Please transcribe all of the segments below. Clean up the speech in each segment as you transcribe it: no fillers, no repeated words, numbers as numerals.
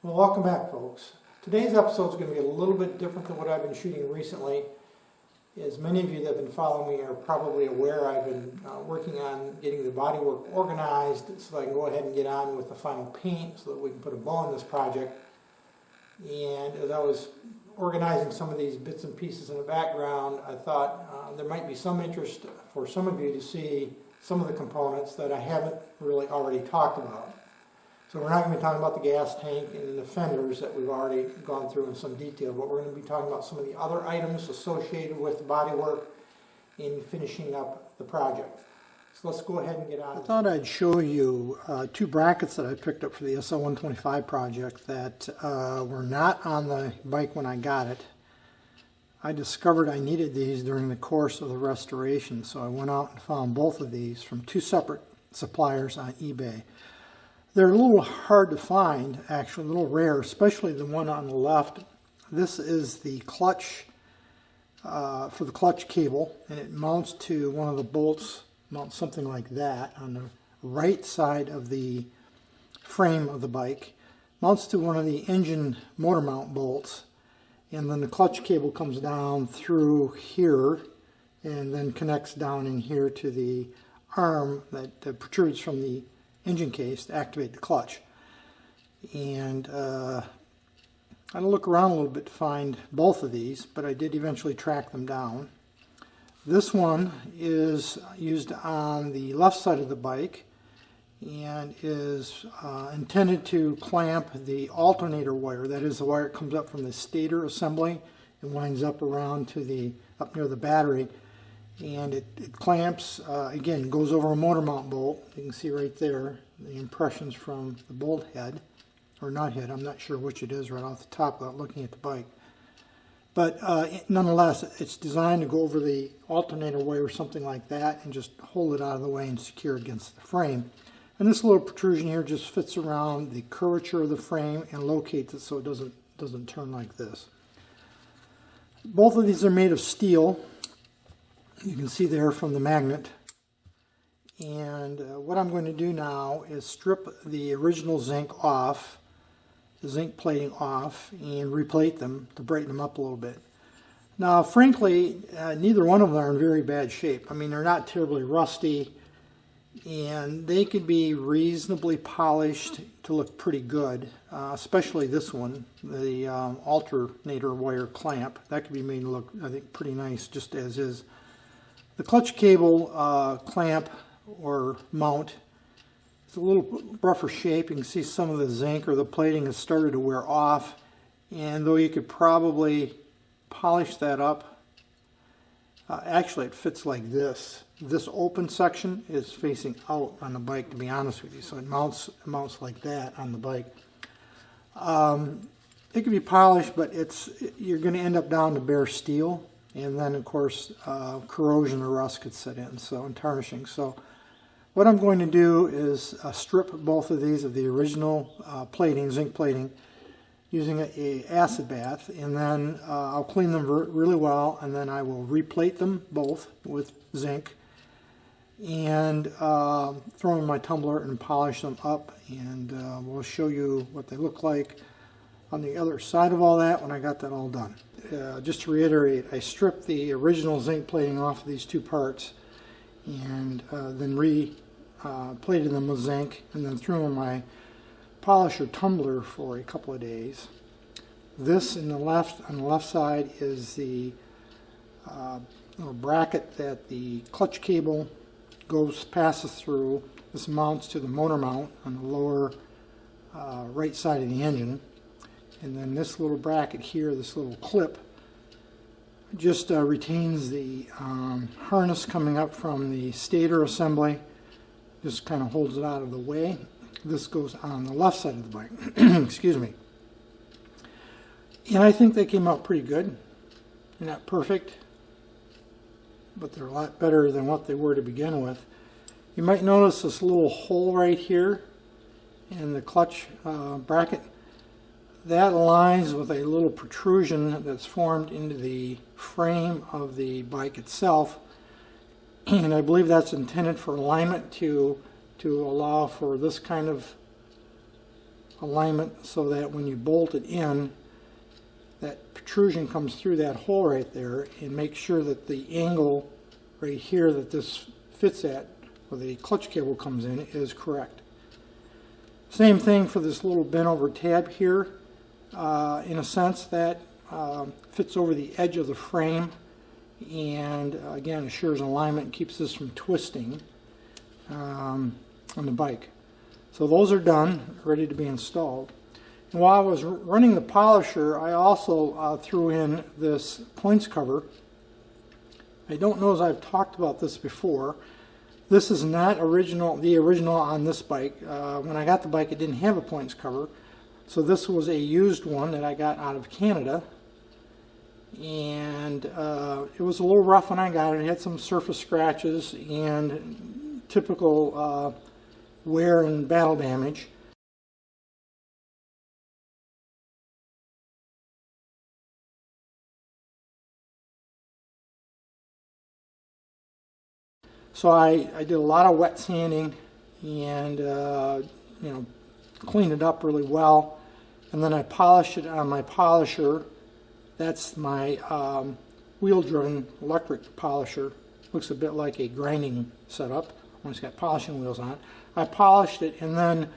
Well, welcome back, folks. Today's episode is going to be a little bit different than what I've been shooting recently. As many of you that have been following me are probably aware, I've been working on getting the bodywork organized so I can go ahead and get on with the final paint so that we can put a bow on this project. And as I was organizing some of these bits and pieces in the background, I thought there might be some interest for some of you to see some of the components that I haven't really already talked about. So we're not going to be talking about the gas tank and the fenders that we've already gone through in some detail, but we're going to be talking about some of the other items associated with the bodywork in finishing up the project. So let's go ahead and get on. I thought I'd show you two brackets that I picked up for the SL125 project that were not on the bike when I got it. I discovered I needed these during the course of the restoration, so I went out and found both of these from two separate suppliers on eBay. They're a little hard to find, actually, a little rare, especially the one on the left. This is the clutch, for the clutch cable, and it mounts to one of the bolts, mounts something like that on the right side of the frame of the bike. Mounts to one of the engine motor mount bolts, and then the clutch cable comes down through here and then connects down in here to the arm that protrudes from the engine case to activate the clutch. And I had to look around a little bit to find both of these, but I did eventually track them down. This one is used on the left side of the bike and is intended to clamp the alternator wire. That is the wire that comes up from the stator assembly and winds up around to the up near the battery. And it clamps, again, goes over a motor mount bolt. You can see right there the impressions from the bolt head, or not head, I'm not sure which it is right off the top without looking at the bike. But nonetheless, it's designed to go over the alternator wire or something like that and just hold it out of the way and secure against the frame. And this little protrusion here just fits around the curvature of the frame and locates it so it doesn't turn like this. Both of these are made of steel. You can see there from the magnet. And what I'm going to do now is strip the original zinc off, the zinc plating off, and replate them to brighten them up a little bit. Now, frankly, neither one of them are in very bad shape. I mean, they're not terribly rusty, and they could be reasonably polished to look pretty good, especially this one, the alternator wire clamp. That could be made to look, I think, pretty nice just as is. The clutch cable clamp or mount is a little rougher shape. You can see some of the zinc or the plating has started to wear off, and though you could probably polish that up, actually it fits like this. This open section is facing out on the bike, to be honest with you, so it mounts like that on the bike. It can be polished, but you're going to end up down to bare steel. And then, of course, corrosion or rust could set in, and tarnishing. So what I'm going to do is strip both of these of the original plating, zinc plating, using an acid bath, and then I'll clean them really well, and then I will replate them both with zinc and throw them in my tumbler and polish them up, and we'll show you what they look like on the other side of all that when I got that all done. Just to reiterate, I stripped the original zinc plating off of these two parts and then plated them with zinc and then threw them in my polisher tumbler for a couple of days. This on the left side is the little bracket that the clutch cable passes through. This mounts to the motor mount on the lower right side of the engine. And then this little bracket here, this little clip, just retains the harness coming up from the stator assembly. Just kind of holds it out of the way. This goes on the left side of the bike. Excuse me. And I think they came out pretty good. They're not perfect, but they're a lot better than what they were to begin with. You might notice this little hole right here in the clutch bracket. That aligns with a little protrusion that's formed into the frame of the bike itself, and I believe that's intended for alignment to allow for this kind of alignment so that when you bolt it in, that protrusion comes through that hole right there, and make sure that the angle right here that this fits at, where the clutch cable comes in, is correct. Same thing for this little bent over tab here. In a sense, that fits over the edge of the frame, and again assures alignment and keeps this from twisting on the bike. So those are done, ready to be installed. And while I was running the polisher, I also threw in this points cover. I don't know if I've talked about this before. This is not the original on this bike. When I got the bike, it didn't have a points cover. So this was a used one that I got out of Canada. And it was a little rough when I got it. It had some surface scratches and typical wear and battle damage. So I did a lot of wet sanding and cleaned it up really well, and then I polished it on my polisher. That's my wheel-driven electric polisher. Looks a bit like a grinding setup when it's got polishing wheels on it. I polished it, and then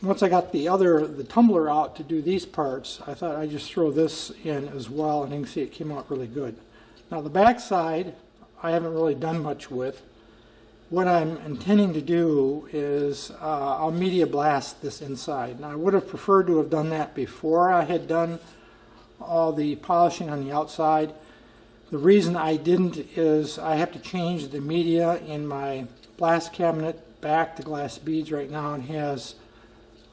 once I got the tumbler out to do these parts, I thought I'd just throw this in as well, and you can see it came out really good. Now the back side I haven't really done much with. What I'm intending to do is I'll media blast this inside. Now I would have preferred to have done that before I had done all the polishing on the outside. The reason I didn't is I have to change the media in my blast cabinet back to glass beads. Right now it has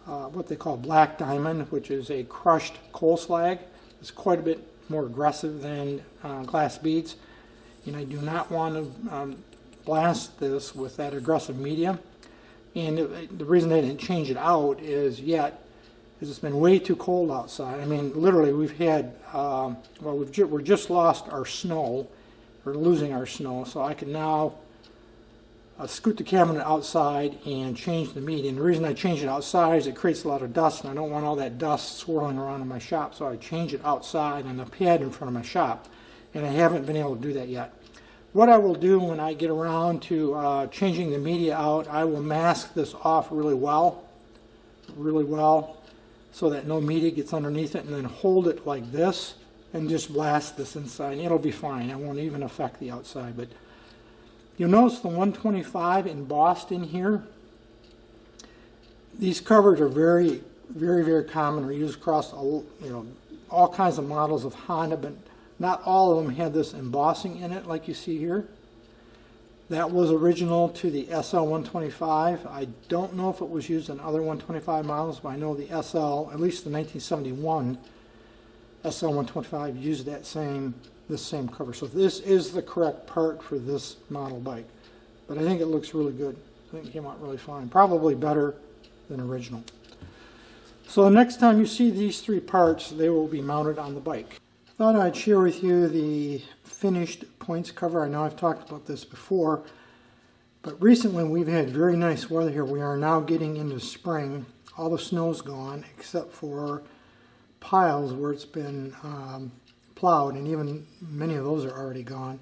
what they call black diamond, which is a crushed coal slag. It's quite a bit more aggressive than glass beads, and I do not want to blast this with that aggressive media. And the reason they didn't change it out is it's been way too cold outside. I mean, literally, we've had we're just lost our snow. We're losing our snow, so I can now scoot the cabinet outside and change the media. And the reason I change it outside is it creates a lot of dust, and I don't want all that dust swirling around in my shop, so I change it outside on the pad in front of my shop, and I haven't been able to do that yet. What I will do when I get around to changing the media out, I will mask this off really well, so that no media gets underneath it, and then hold it like this and just blast this inside. It'll be fine. It won't even affect the outside. But you'll notice the 125 embossed in here. These covers are very, very, very common. They're used across all kinds of models of Honda, but not all of them had this embossing in it like you see here. That was original to the SL125. I don't know if it was used in other 125 models, but I know the SL, at least the 1971 SL125, used this same cover. So this is the correct part for this model bike. But I think it looks really good. I think it came out really fine. Probably better than original. So the next time you see these three parts, they will be mounted on the bike. I thought I'd share with you the finished points cover. I know I've talked about this before, but recently we've had very nice weather here. We are now getting into spring. All the snow's gone except for piles where it's been plowed, and even many of those are already gone.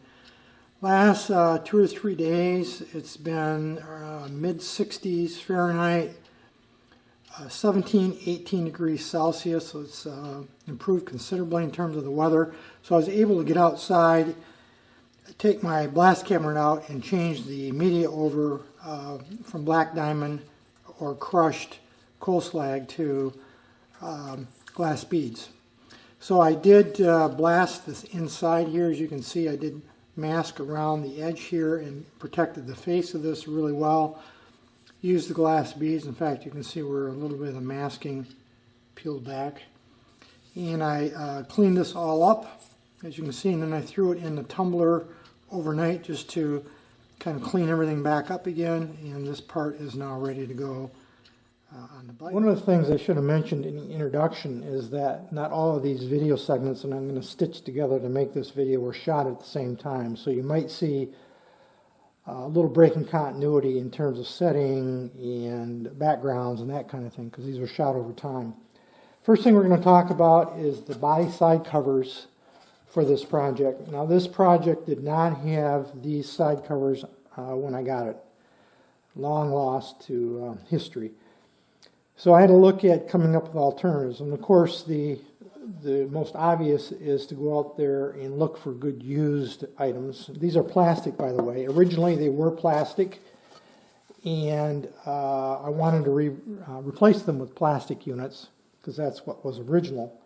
Last 2 or 3 days it's been mid-60s Fahrenheit, 17, 18 degrees Celsius, so it's improved considerably in terms of the weather. So I was able to get outside, take my blast cabinet out, and change the media over from black diamond or crushed coal slag to glass beads. So I did blast this inside here. As you can see, I did mask around the edge here and protected the face of this really well. Used the glass beads. In fact, you can see where a little bit of the masking peeled back. And I cleaned this all up, as you can see, and then I threw it in the tumbler overnight just to kind of clean everything back up again, and this part is now ready to go on the bike. One of the things I should have mentioned in the introduction is that not all of these video segments that I'm going to stitch together to make this video were shot at the same time. So you might see a little break in continuity in terms of setting and backgrounds and that kind of thing, because these were shot over time. First thing we're going to talk about is the body side covers for this project. Now this project did not have these side covers when I got it. Long lost to history. So I had to look at coming up with alternatives, and of course the most obvious is to go out there and look for good used items. These are plastic, by the way. Originally they were plastic, and I wanted to replace them with plastic units because that's what was original.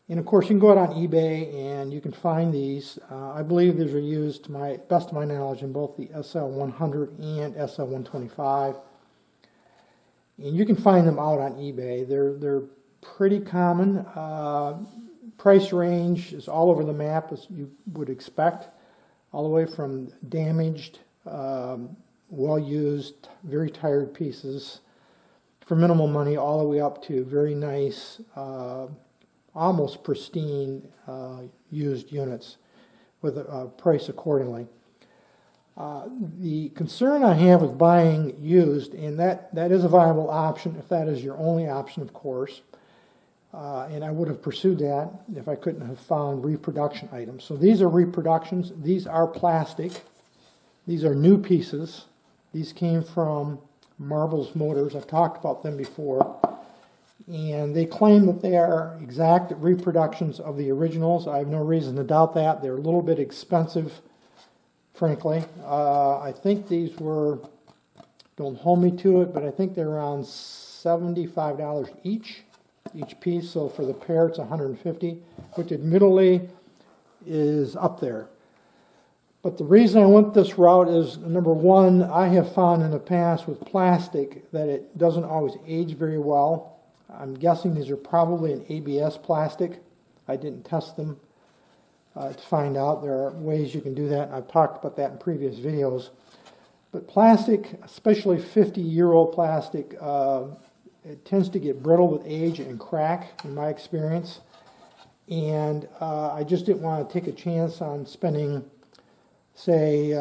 And of course you can go out on eBay and you can find these. I believe these are used, to my best of my knowledge, in both the SL100 and SL125. And you can find them out on eBay. They're pretty common. Price range is all over the map, as you would expect, all the way from damaged, well-used, very tired pieces for minimal money, all the way up to very nice, almost pristine used units with a price accordingly. The concern I have with buying used, and that is a viable option if that is your only option, of course, and I would have pursued that if I couldn't have found reproduction items. So these are reproductions. These are plastic. These are new pieces. These came from Marbles Motors. I've talked about them before. And they claim that they are exact reproductions of the originals. I have no reason to doubt that. They're a little bit expensive, frankly. I think these were, don't hold me to it, but I think they're around $75 each piece. So for the pair, it's $150, which admittedly is up there. But the reason I went this route is, number one, I have found in the past with plastic that it doesn't always age very well. I'm guessing these are probably an ABS plastic. I didn't test them to find out. There are ways you can do that. I've talked about that in previous videos. But plastic, especially 50-year-old plastic, it tends to get brittle with age and crack, in my experience. And I just didn't want to take a chance on spending, say,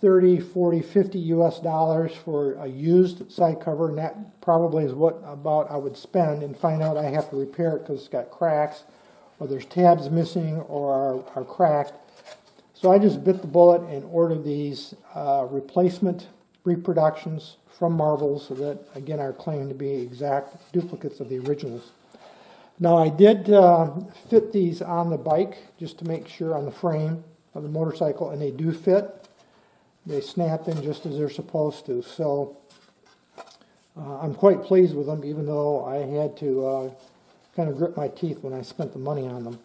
30, 40, 50 US dollars for a used side cover, and that probably is what about I would spend, and find out I have to repair it because it's got cracks, or there's tabs missing, or are cracked. So I just bit the bullet and ordered these replacement reproductions from Marbles that, again, are claimed to be exact duplicates of the originals. Now I did fit these on the bike just to make sure, on the frame of the motorcycle, and they do fit. They snap in just as they're supposed to. So I'm quite pleased with them, even though I had to kind of grit my teeth when I spent the money on them.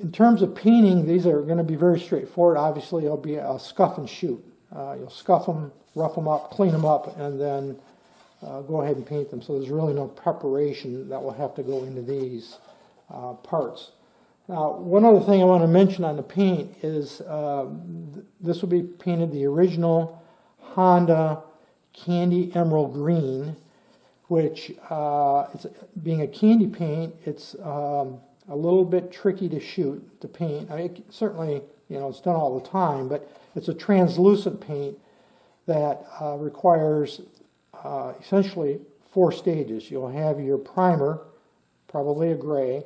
In terms of painting, these are going to be very straightforward. Obviously, it'll be a scuff and shoot. You'll scuff them, rough them up, clean them up, and then go ahead and paint them. So there's really no preparation that will have to go into these parts. Now, one other thing I want to mention on the paint is this will be painted the original Honda Candy Emerald Green, which, it's, being a candy paint, it's a little bit tricky to shoot, to paint. I mean, certainly, you know, it's done all the time, but it's a translucent paint that requires essentially 4 stages. You'll have your primer, probably a gray.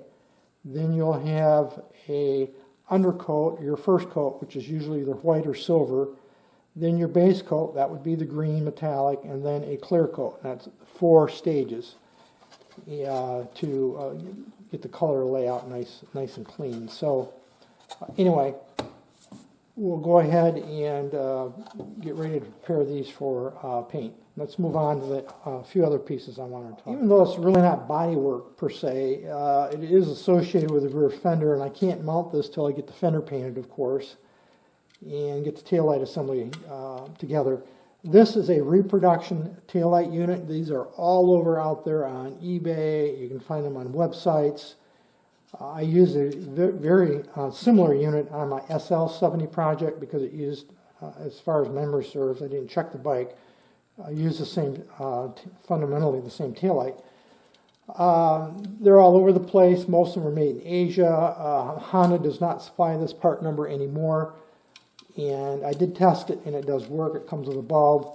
Then you'll have a undercoat, your first coat, which is usually either white or silver. Then your base coat, that would be the green metallic, and then a clear coat. That's 4 stages to get the color layout nice and clean. So anyway, we'll go ahead and get ready to prepare these for paint. Let's move on to a few other pieces I want to talk about. Even though it's really not body work per se, it is associated with the rear fender, and I can't mount this till I get the fender painted, of course, and get the taillight assembly together. This is a reproduction taillight unit. These are all over out there on eBay. You can find them on websites. I use a very similar unit on my SL70 project because it used, as far as memory serves, I didn't check the bike, I use the same, fundamentally the same taillight. They're all over the place. Most of them are made in Asia. Honda does not supply this part number anymore. and I did test it and it does work. It comes with a bulb.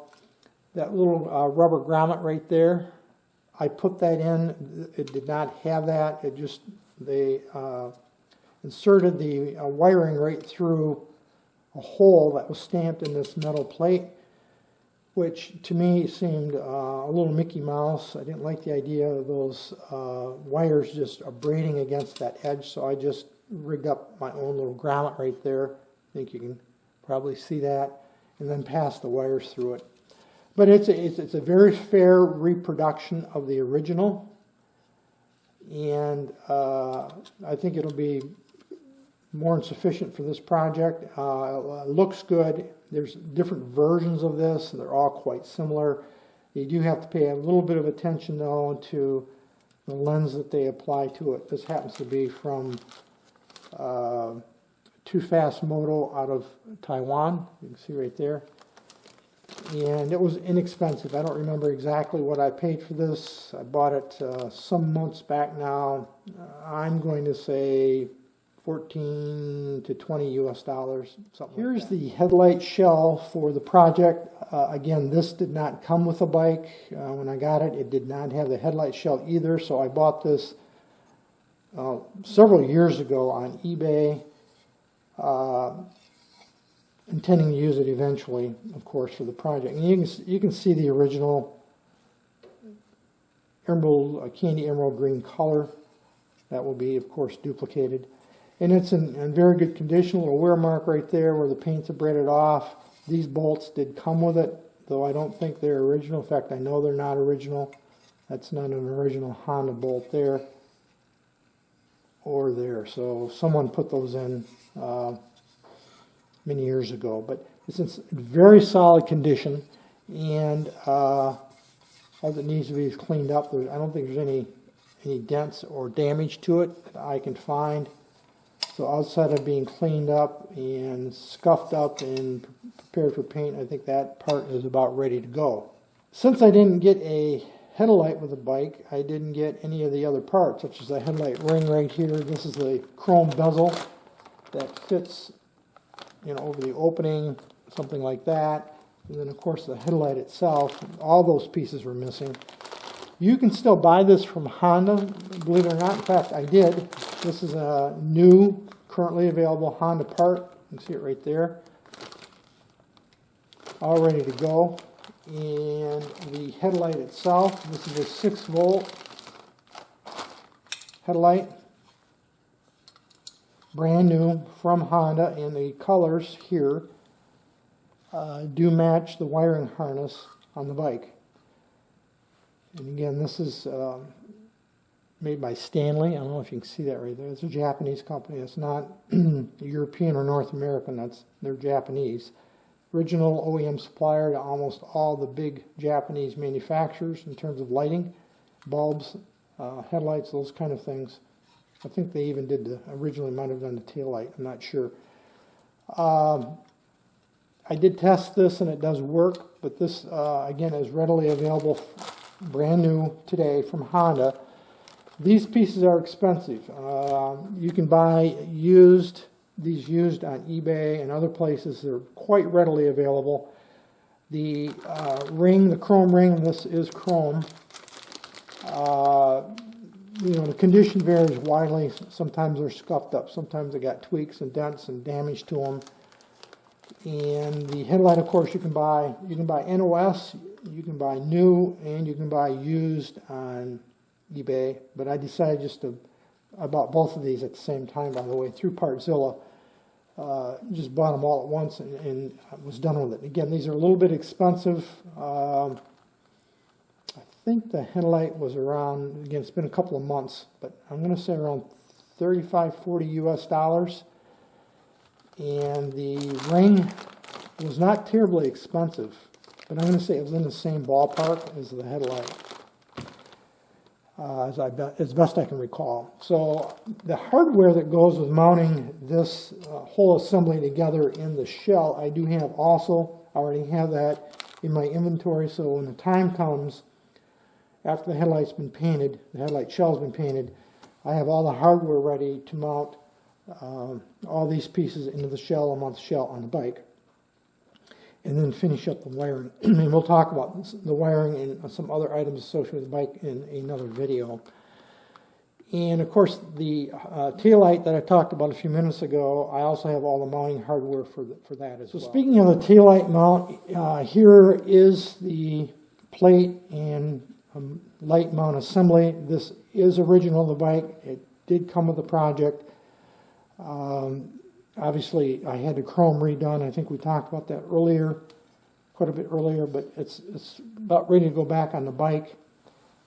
That little rubber grommet right there, I put that in. It did not have that. It just, they inserted the wiring right through a hole that was stamped in this metal plate, which to me seemed a little Mickey Mouse. I didn't like the idea of those wires just abrading against that edge, so I just rigged up my own little grommet right there. I think you can probably see that, and then passed the wires through it. But it's a very fair reproduction of the original, and I think it'll be more than sufficient for this project. It looks good. There's different versions of this, and they're all quite similar. You do have to pay a little bit of attention, though, to the lens that they apply to it. This happens to be from Too Fast Moto out of Taiwan. You can see right there. And it was inexpensive. I don't remember exactly what I paid for this. I bought it some months back now. I'm going to say 14 to 20 US dollars, something like that. Here's the headlight shell for the project. Again, this did not come with a bike. When I got it, it did not have the headlight shell either, so I bought this several years ago on eBay, intending to use it eventually, of course, for the project. And you can see the original emerald, candy emerald green color. That will be, of course, duplicated. And it's in very good condition. A little wear mark right there where the paint's abraded off. These bolts did come with it, though I don't think they're original. In fact, I know they're not original. That's not an original Honda bolt there or there. So someone put those in many years ago. But it's in very solid condition, and all that needs to be is cleaned up. I don't think there's any dents or damage to it that I can find. So outside of being cleaned up and scuffed up and prepared for paint, I think that part is about ready to go. Since I didn't get a headlight with the bike, I didn't get any of the other parts, such as the headlight ring right here. This is the chrome bezel that fits, over the opening, something like that. And then, of course, the headlight itself. All those pieces were missing. You can still buy this from Honda, believe it or not. In fact, I did. This is a new, currently available Honda part. You can see it right there. All ready to go. And the headlight itself, this is a 6-volt headlight. Brand new from Honda, and the colors here do match the wiring harness on the bike. And again, this is made by Stanley. I don't know if you can see that right there. It's a Japanese company. It's not European or North American. They're Japanese. Original OEM supplier to almost all the big Japanese manufacturers in terms of lighting, bulbs, headlights, those kind of things. I think they even originally might have done the taillight. I'm not sure. I did test this and it does work, but this, again, is readily available brand new today from Honda. These pieces are expensive. You can buy these used on eBay and other places. They're quite readily available. The ring, the chrome ring, this is chrome. The condition varies widely. Sometimes they're scuffed up. Sometimes they got tweaks and dents and damage to them. And the headlight, of course, you can buy NOS, you can buy new, and you can buy used on eBay. But I decided I bought both of these at the same time, by the way, through Partzilla. Just bought them all at once and was done with it. Again, these are a little bit expensive. I think the headlight was around, again, it's been a couple of months, but I'm going to say around $35, $40 US. And the ring was not terribly expensive, but I'm going to say it was in the same ballpark as the headlight, as best I can recall. So the hardware that goes with mounting this whole assembly together in the shell, I do have also. I already have that in my inventory, so when the time comes, after the headlight's been painted, the headlight shell's been painted, I have all the hardware ready to mount all these pieces into the shell and mount the shell on the bike. and then finish up the wiring. And we'll talk about the wiring and some other items associated with the bike in another video. And of course, the taillight that I talked about a few minutes ago, I also have all the mounting hardware for that as well. So speaking of the taillight mount, here is the plate and light mount assembly. This is original to the bike. It did come with the project. Obviously, I had the chrome redone. I think we talked about that earlier, quite a bit earlier, but it's about ready to go back on the bike.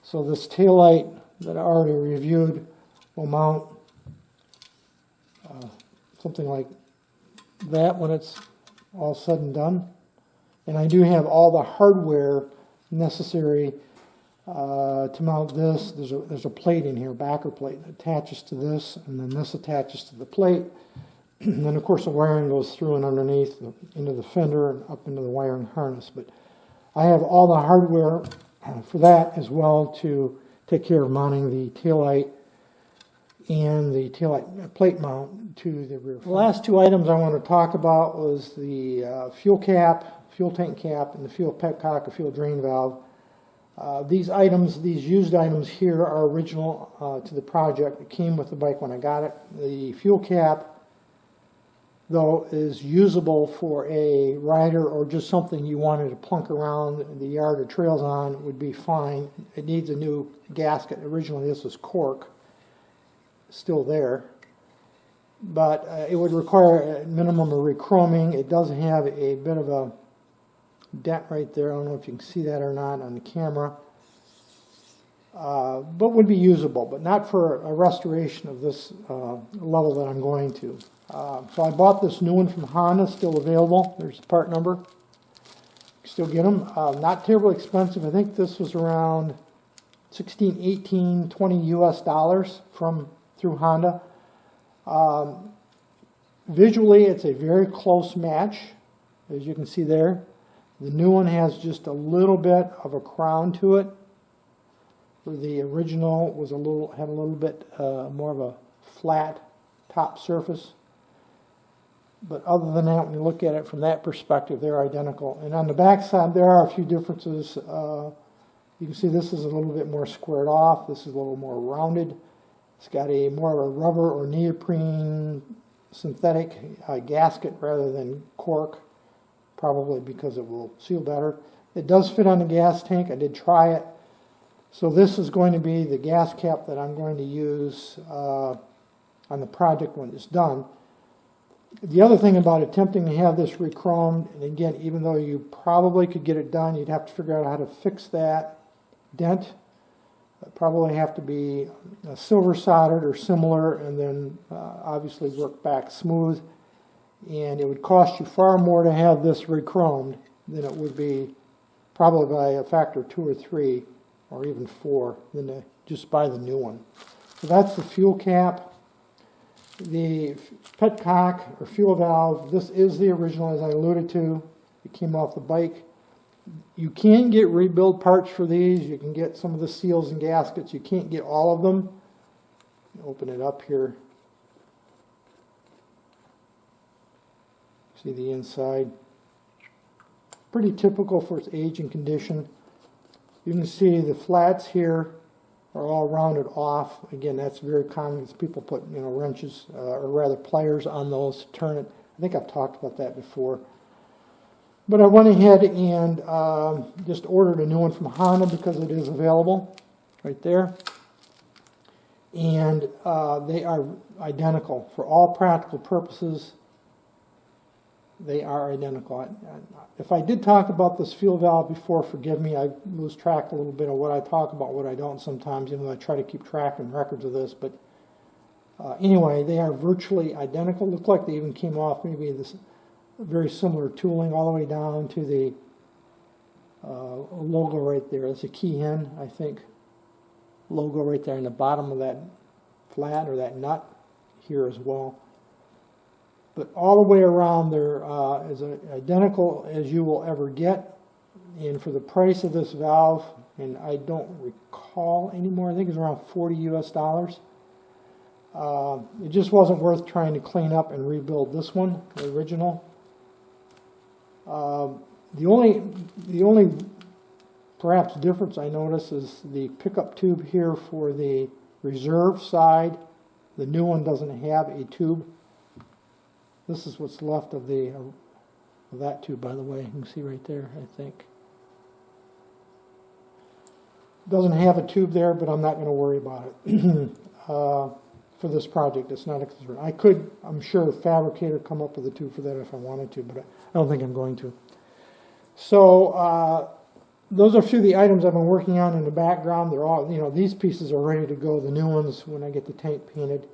So this taillight that I already reviewed will mount something like that when it's all said and done. And I do have all the hardware necessary to mount this. There's a plate in here, backer plate, that attaches to this, and then this attaches to the plate. And then, of course, the wiring goes through and underneath into the fender and up into the wiring harness. But I have all the hardware for that as well to take care of mounting the taillight and the taillight plate mount to the rear. The last two items I want to talk about was the fuel cap, fuel tank cap, and the fuel petcock or fuel drain valve. These items, these used items here, are original to the project. It came with the bike when I got it. The fuel cap, though, is usable for a rider or just something you wanted to plunk around the yard or trails on, would be fine. It needs a new gasket. Originally this was cork, still there, but it would require a minimum of rechroming. It does have a bit of a dent right there. I don't know if you can see that or not on the camera, but would be usable, but not for a restoration of this level that I'm going to. So I bought this new one from Honda, still available. There's the part number. Still get them. Not terribly expensive. I think this was around 16, 18, 20 US dollars through Honda. Visually, it's a very close match, as you can see there. The new one has just a little bit of a crown to it, where the original was had a little bit more of a flat top surface. But other than that, when you look at it from that perspective, they're identical. And on the back side, there are a few differences. You can see this is a little bit more squared off. This is a little more rounded. It's got a more of a rubber or neoprene synthetic gasket rather than cork, probably because it will seal better. It does fit on the gas tank. I did try it. So this is going to be the gas cap that I'm going to use on the project when it's done. The other thing about attempting to have this rechromed, and again, even though you probably could get it done, you'd have to figure out how to fix that dent. It'd probably have to be silver soldered or similar, and then obviously work back smooth. And it would cost you far more to have this rechromed than it would be probably by a factor of 2 or 3 or even 4 than to just buy the new one. So that's the fuel cap. The petcock or fuel valve, this is the original, as I alluded to. It came off the bike. You can get rebuild parts for these. You can get some of the seals and gaskets. You can't get all of them. Open it up here. See the inside. Pretty typical for its age and condition. You can see the flats here are all rounded off. Again, that's very common because people put wrenches or rather pliers on those to turn it. I think I've talked about that before. But I went ahead and just ordered a new one from Honda because it is available right there. And they are identical for all practical purposes. They are identical. If I did talk about this fuel valve before, forgive me. I lose track a little bit of what I talk about, what I don't sometimes, even though I try to keep track and records of this. But anyway, they are virtually identical. Look like they even came off maybe this very similar tooling all the way down to the logo right there. That's a key-in, I think, logo right there in the bottom of that flat or that nut here as well. But all the way around there is identical as you will ever get. And for the price of this valve, and I don't recall anymore, I think it's around 40 US dollars. It just wasn't worth trying to clean up and rebuild this one, the original. The only perhaps difference I notice is the pickup tube here for the reserve side. The new one doesn't have a tube. This is what's left of the of that tube, by the way. You can see right there, I think. Doesn't have a tube there, but I'm not going to worry about it. For this project, it's not a concern. I could, I'm sure, fabricator come up with a tube for that if I wanted to, but I don't think I'm going to. So those are a few of the items I've been working on in the background. They're all, you know, these pieces are ready to go. The new ones when I get the tank painted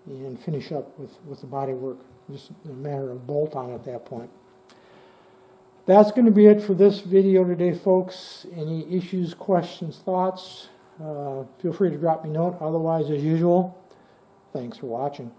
and finish up with the body work. Just a matter of bolt on at that point. That's going to be it for this video today, folks. Any issues, questions, thoughts, feel free to drop me a note. Otherwise, as usual, thanks for watching.